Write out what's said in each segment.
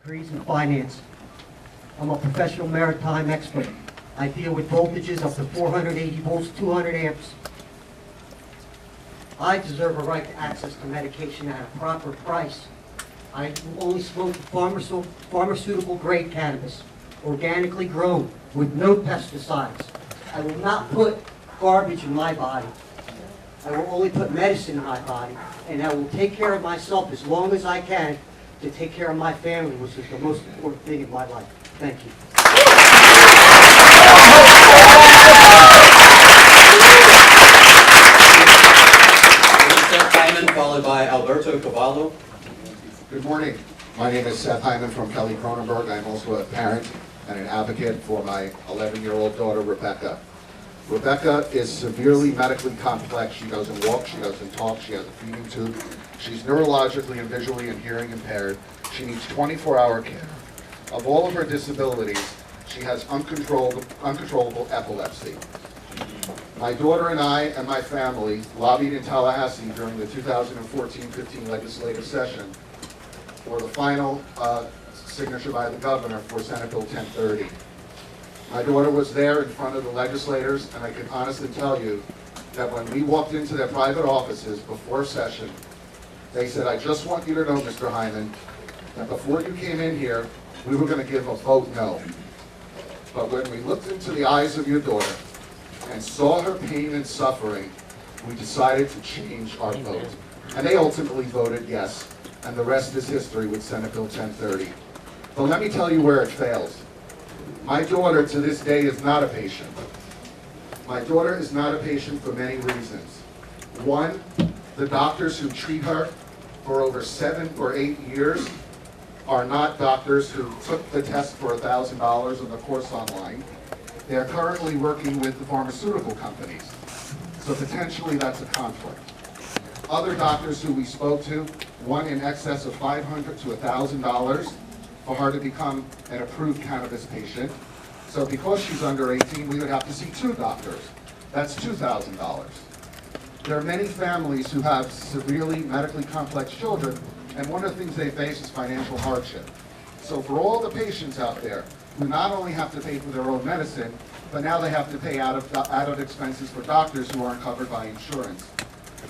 degrees in finance. I'm a professional maritime expert. I deal with voltages up to 480 volts, 200 amps. I deserve a right to access to medication at a proper price. I only smoke pharmaceutical grade cannabis, organically grown, with no pesticides. I will not put garbage in my body. I will only put medicine in my body, and I will take care of myself as long as I can to take care of my family, which is the most important thing in my life. Thank you. Seth Hyman, followed by Alberto Cavallo. Good morning. My name is Seth Hyman from Kelly Cronenberg. I'm also a parent and an advocate for my 11-year-old daughter, Rebecca. Rebecca is severely medically complex. She doesn't walk, she doesn't talk, she has a feeding tube. She's neurologically and visually and hearing impaired. She needs 24-hour care. Of all of her disabilities, she has uncontrollable epilepsy. My daughter and I and my family lobbied in Tallahassee during the 2014-15 legislative session for the final signature by the governor for Senate Bill 1030. My daughter was there in front of the legislators, and I can honestly tell you that when we walked into their private offices before session, they said, "I just want you to know, Mr. Hyman, that before you came in here, we were going to give a vote no. But when we looked into the eyes of your daughter and saw her pain and suffering, we decided to change our vote." And they ultimately voted yes, and the rest is history with Senate Bill 1030. But let me tell you where it fails. My daughter to this day is not a patient. My daughter is not a patient for many reasons. One, the doctors who treat her for over 7 or 8 years are not doctors who took the test for $1,000 on the course online. They're currently working with the pharmaceutical companies. So potentially that's a conflict. Other doctors who we spoke to, one in excess of $500 to $1,000 for her to become an approved cannabis patient. So because she's under 18, we would have to see 2 doctors. That's $2,000. There are many families who have severely medically complex children, and one of the things they face is financial hardship. So for all the patients out there who not only have to pay for their own medicine, but now they have to pay out of expenses for doctors who aren't covered by insurance.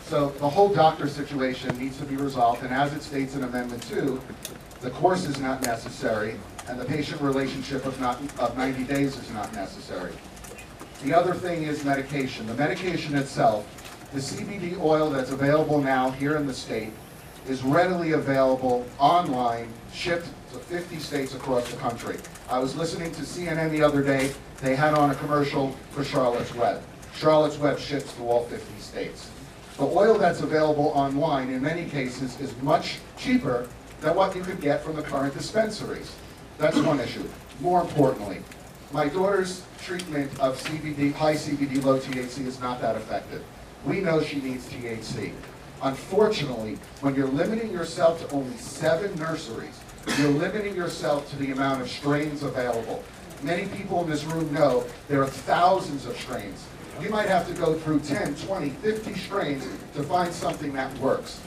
So the whole doctor situation needs to be resolved, and as it states in Amendment 2, the course is not necessary, and the patient relationship of 90 days is not necessary. The other thing is medication. The medication itself, the CBD oil that's available now here in the state, is readily available online, shipped to 50 states across the country. I was listening to CNN the other day. They had on a commercial for Charlotte's Web. Charlotte's Web ships to all 50 states. The oil that's available online, in many cases, is much cheaper than what you could get from the current dispensaries. That's one issue. More importantly, my daughter's treatment of CBD, high CBD, low THC is not that effective. We know she needs THC. Unfortunately, when you're limiting yourself to only 7 nurseries, you're limiting yourself to the amount of strains available. Many people in this room know there are thousands of strains. You might have to go through 10, 20, 50 strains to find something that works.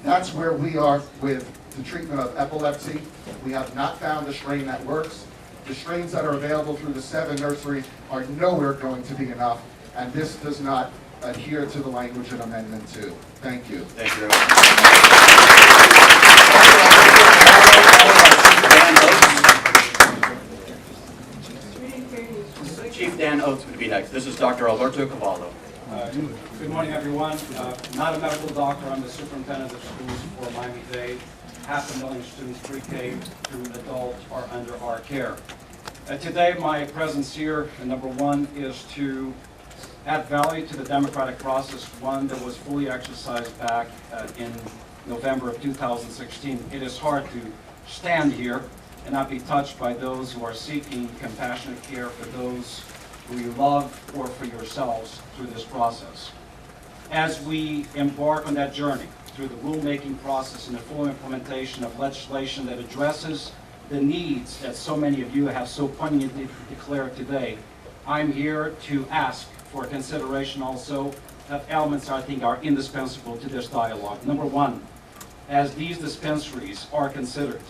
That's where we are with the treatment of epilepsy. We have not found a strain that works. The strains that are available through the 7 nurseries are nowhere going to be enough, and this does not adhere to the language in Amendment 2. Thank you. Thank you very much. Chief Dan Oates would be next. This is Dr. Alberto Cavallo. Good morning, everyone. Not a medical doctor. I'm the superintendent of schools for Miami-Dade. 500,000 students pre-K through adult are under our care. Today, my presence here, number one, is to add value to the democratic process, one that was fully exercised back in November of 2016. It is hard to stand here and not be touched by those who are seeking compassionate care for those who you love or for yourselves through this process. As we embark on that journey through the rulemaking process and the full implementation of legislation that addresses the needs that so many of you have so poignantly declared today, I'm here to ask for consideration also of elements I think are indispensable to this dialogue. Number one, as these dispensaries are considered,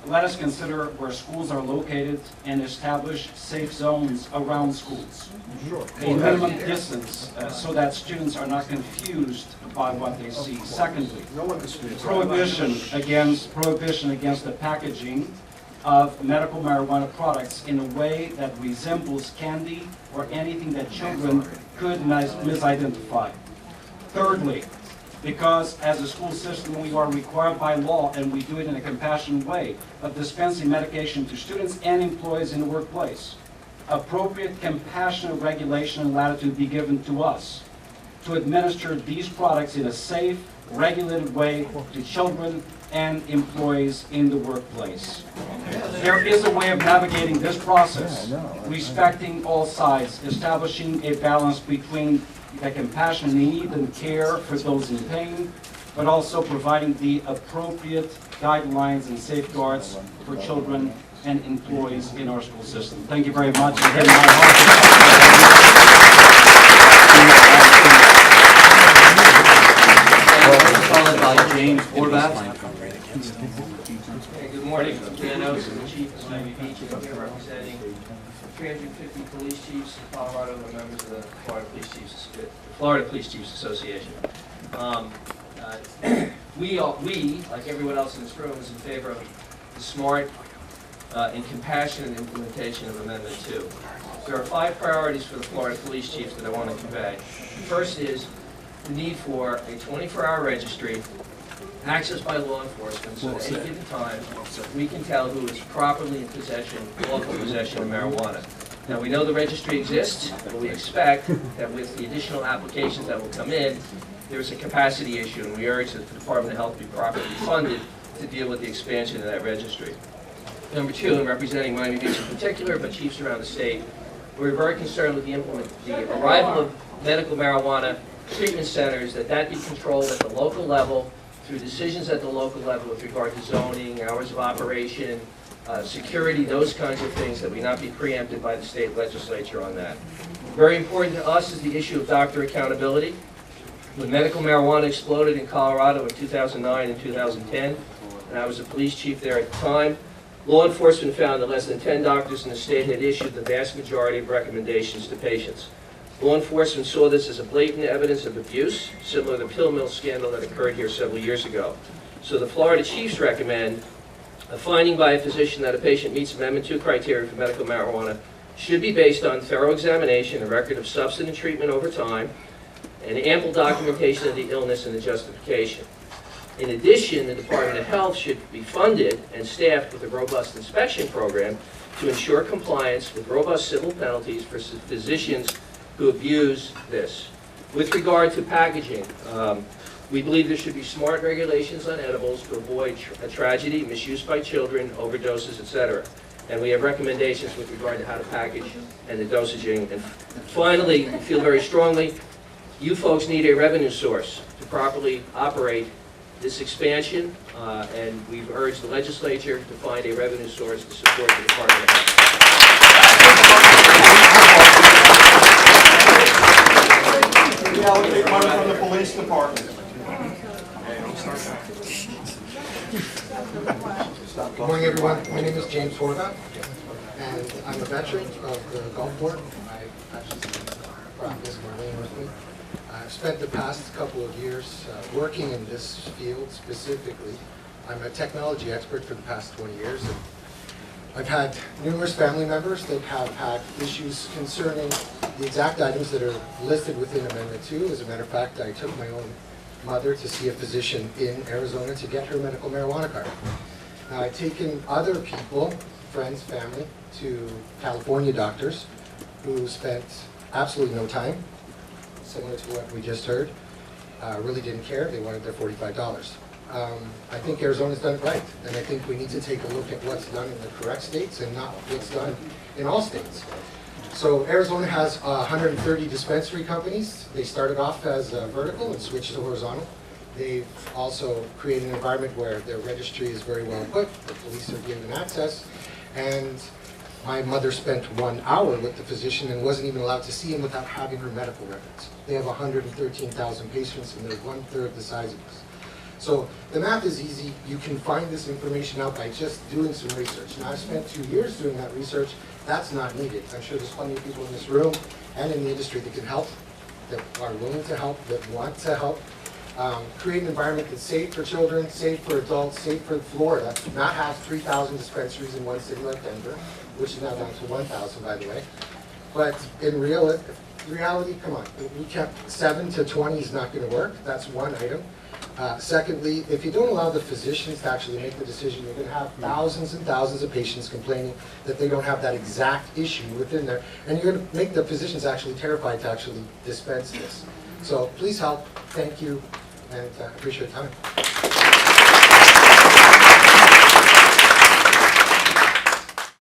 let us consider where schools are located and establish safe zones around schools. A minimum distance so that students are not confused by what they see. Secondly, prohibition against the packaging of medical marijuana products in a way that resembles candy or anything that children could misidentify. Thirdly, because as a school system we are required by law, and we do it in a compassionate way, of dispensing medication to students and employees in the workplace, appropriate compassionate regulation and latitude be given to us to administer these products in a safe, regulated way to children and employees in the workplace. There is a way of navigating this process, respecting all sides, establishing a balance between the compassion, need, and care for those in pain, but also providing the appropriate guidelines and safeguards for children and employees in our school system. Thank you very much. Followed by James Horvath. Hey, good morning. I'm Dan Oates, I'm the chief of Miami Beach, and I'm here representing 350 police chiefs in Colorado who are members of the Florida Police Chiefs Association. We, like everyone else in this room, is in favor of the smart and compassionate implementation of Amendment 2. There are 5 priorities for the Florida police chiefs that I want to convey. First is the need for a 24-hour registry accessed by law enforcement so at any given time we can tell who is properly in possession, lawful possession of marijuana. Now, we know the registry exists, but we expect that with the additional applications that will come in, there's a capacity issue, and we urge that the Department of Health be properly funded to deal with the expansion of that registry. Number 2, in representing Miami Beach in particular, but chiefs around the state, we're very concerned with the arrival of medical marijuana treatment centers, that be controlled at the local level through decisions at the local level with regard to zoning, hours of operation, security, those kinds of things, that we not be preempted by the state legislature on that. Very important to us is the issue of doctor accountability. When medical marijuana exploded in Colorado in 2009 and 2010, and I was a police chief there at the time, law enforcement found that less than 10 doctors in the state had issued the vast majority of recommendations to patients. Law enforcement saw this as a blatant evidence of abuse, similar to the pill mill scandal that occurred here several years ago. So the Florida chiefs recommend a finding by a physician that a patient meets Amendment 2 criteria for medical marijuana should be based on thorough examination, a record of substantive treatment over time, and ample documentation of the illness and the justification. In addition, the Department of Health should be funded and staffed with a robust inspection program to ensure compliance with robust civil penalties for physicians who abuse this. With regard to packaging, we believe there should be smart regulations on edibles to avoid a tragedy, misuse by children, overdoses, etc. And we have recommendations with regard to how to package and the dosaging. And finally, we feel very strongly, you folks need a revenue source to properly operate this expansion, and we've urged the legislature to find a revenue source to support the Department of Health. We allocate money from the police department. Good morning, everyone. My name is James Horvath, and I'm a veteran of the Gulf War. I actually brought this Marlene with me. I've spent the past couple of years working in this field specifically. I'm a technology expert for the past 20 years. And I've had numerous family members that have had issues concerning the exact items that are listed within Amendment 2. As a matter of fact, I took my own mother to see a physician in Arizona to get her medical marijuana card. Now, I've taken other people, friends, family, to California doctors who spent absolutely no time, similar to what we just heard, really didn't care. They wanted their $45. I think Arizona's done it right, and I think we need to take a look at what's done in the correct states and not what's done in all states. So Arizona has 130 dispensary companies. They started off as vertical and switched to horizontal. They've also created an environment where their registry is very well equipped, the police are given access, and my mother spent 1 hour with the physician and wasn't even allowed to see him without having her medical records. They have 113,000 patients, and they're 1/3 the size of us. So the math is easy. You can find this information out by just doing some research. Now, I've spent 2 years doing that research. That's not needed. I'm sure there's plenty of people in this room and in the industry that can help, that are willing to help, that want to help. Create an environment that's safe for children, safe for adults, safe for Florida. Not have 3,000 dispensaries in one city like Denver, which is now down to 1,000, by the way. But in reality, come on, we kept 7 to 20 is not going to work. That's one item. Secondly, if you don't allow the physicians to actually make the decision, you're going to have thousands and thousands of patients complaining that they don't have that exact issue within there. And you're going to make the physicians actually terrified to actually dispense this. So please help. Thank you. And I appreciate your time.